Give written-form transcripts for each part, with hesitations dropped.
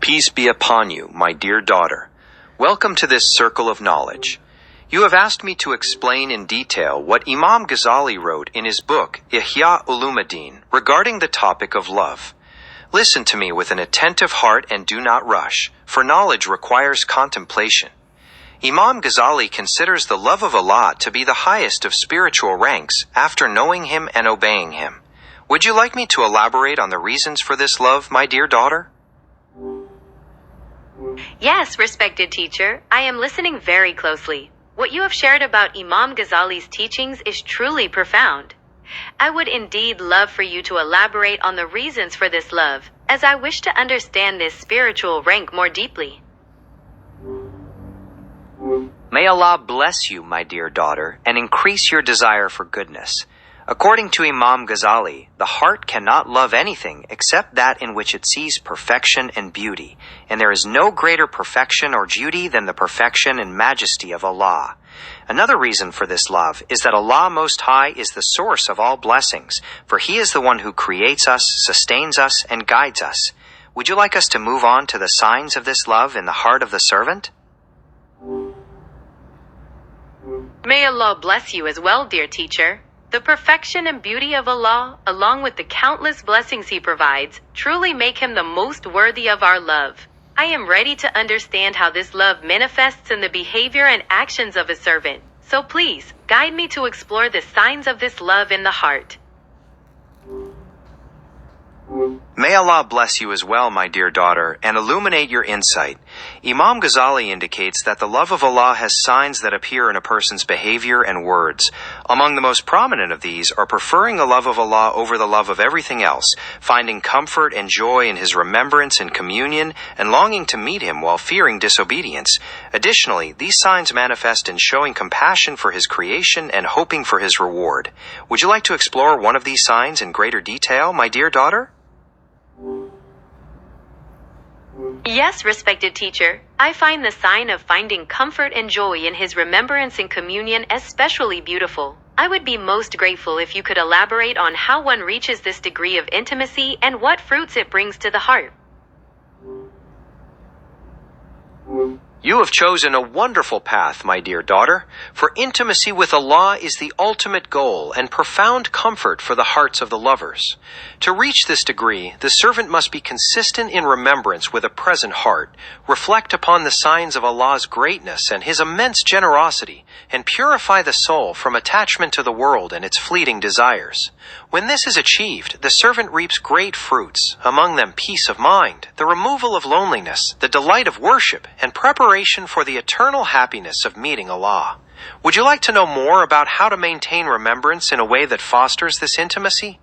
Peace be upon you, my dear daughter. Welcome to this circle of knowledge. You have asked me to explain in detail what Imam Ghazali wrote in his book, Ihya Ulumuddin, regarding the topic of love. Listen to me with an attentive heart and do not rush, for knowledge requires contemplation. Imam Ghazali considers the love of Allah to be the highest of spiritual ranks after knowing Him and obeying Him. Would you like me to elaborate on the reasons for this love, my dear daughter? Yes, respected teacher, I am listening very closely. What you have shared about Imam Ghazali's teachings is truly profound. I would indeed love for you to elaborate on the reasons for this love, as I wish to understand this spiritual rank more deeply. May Allah bless you, my dear daughter, and increase your desire for goodness. According to Imam Ghazali, the heart cannot love anything except that in which it sees perfection and beauty, and there is no greater perfection or beauty than the perfection and majesty of Allah. Another reason for this love is that Allah Most High is the source of all blessings, for He is the one who creates us, sustains us, and guides us. Would you like us to move on to the signs of this love in the heart of the servant? May Allah bless you as well, dear teacher. The perfection and beauty of Allah, along with the countless blessings He provides, truly make Him the most worthy of our love. I am ready to understand how this love manifests in the behavior and actions of a servant. So please, guide me to explore the signs of this love in the heart. May Allah bless you as well, my dear daughter, and illuminate your insight. Imam Ghazali indicates that the love of Allah has signs that appear in a person's behavior and words. Among the most prominent of these are preferring the love of Allah over the love of everything else, finding comfort and joy in His remembrance and communion, and longing to meet Him while fearing disobedience. Additionally, these signs manifest in showing compassion for His creation and hoping for His reward. Would you like to explore one of these signs in greater detail, my dear daughter? Yes, respected teacher. I find the sign of finding comfort and joy in His remembrance and communion especially beautiful. I would be most grateful if you could elaborate on how one reaches this degree of intimacy and what fruits it brings to the heart. You have chosen a wonderful path, my dear daughter, for intimacy with Allah is the ultimate goal and profound comfort for the hearts of the lovers. To reach this degree, the servant must be consistent in remembrance with a present heart, reflect upon the signs of Allah's greatness and His immense generosity, and purify the soul from attachment to the world and its fleeting desires. When this is achieved, the servant reaps great fruits, among them peace of mind, the removal of loneliness, the delight of worship, and preparation for the eternal happiness of meeting Allah. Would you like to know more about how to maintain remembrance in a way that fosters this intimacy?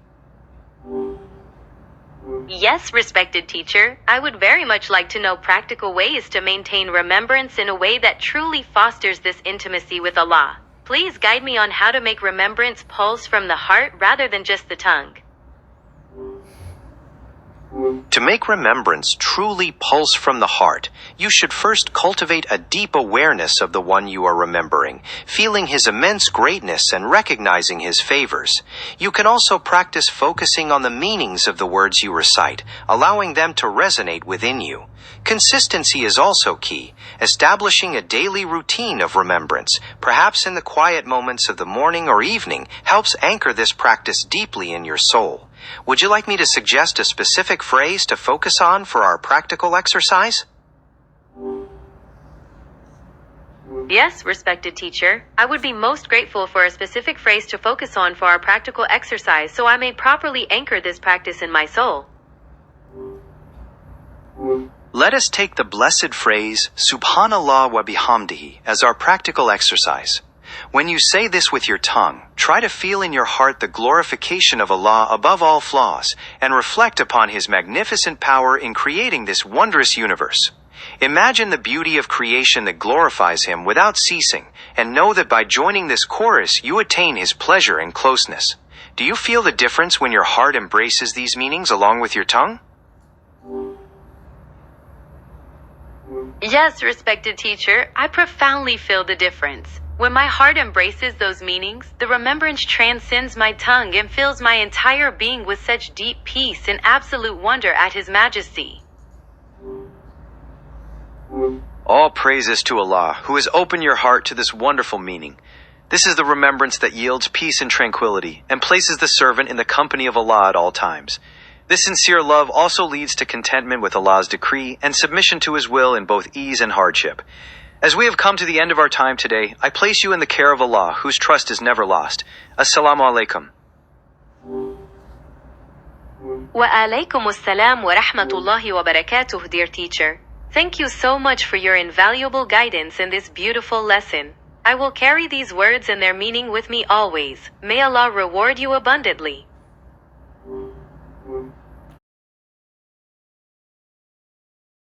Yes, respected teacher. I would very much like to know practical ways to maintain remembrance in a way that truly fosters this intimacy with Allah. Please guide me on how to make remembrance pulse from the heart rather than just the tongue. To make remembrance truly pulse from the heart, you should first cultivate a deep awareness of the one you are remembering, feeling His immense greatness and recognizing His favors. You can also practice focusing on the meanings of the words you recite, allowing them to resonate within you. Consistency is also key, establishing a daily routine of remembrance, perhaps in the quiet moments of the morning or evening, helps anchor this practice deeply in your soul. Would you like me to suggest a specific phrase to focus on for our practical exercise? Yes, respected teacher. I would be most grateful for a specific phrase to focus on for our practical exercise so I may properly anchor this practice in my soul. Let us take the blessed phrase, Subhanallah wa bihamdihi, as our practical exercise. When you say this with your tongue, try to feel in your heart the glorification of Allah above all flaws, and reflect upon His magnificent power in creating this wondrous universe. Imagine the beauty of creation that glorifies Him without ceasing, and know that by joining this chorus you attain His pleasure and closeness. Do you feel the difference when your heart embraces these meanings along with your tongue? Yes, respected teacher, I profoundly feel the difference. When my heart embraces those meanings, the remembrance transcends my tongue and fills my entire being with such deep peace and absolute wonder at His majesty. All praises to Allah, who has opened your heart to this wonderful meaning. This is the remembrance that yields peace and tranquility, and places the servant in the company of Allah at all times. This sincere love also leads to contentment with Allah's decree and submission to His will in both ease and hardship. As we have come to the end of our time today, I place you in the care of Allah, whose trust is never lost. Assalamu alaikum. Wa alaykum assalam wa rahmatullahi wa barakatuh, dear teacher. Thank you so much for your invaluable guidance in this beautiful lesson. I will carry these words and their meaning with me always. May Allah reward you abundantly.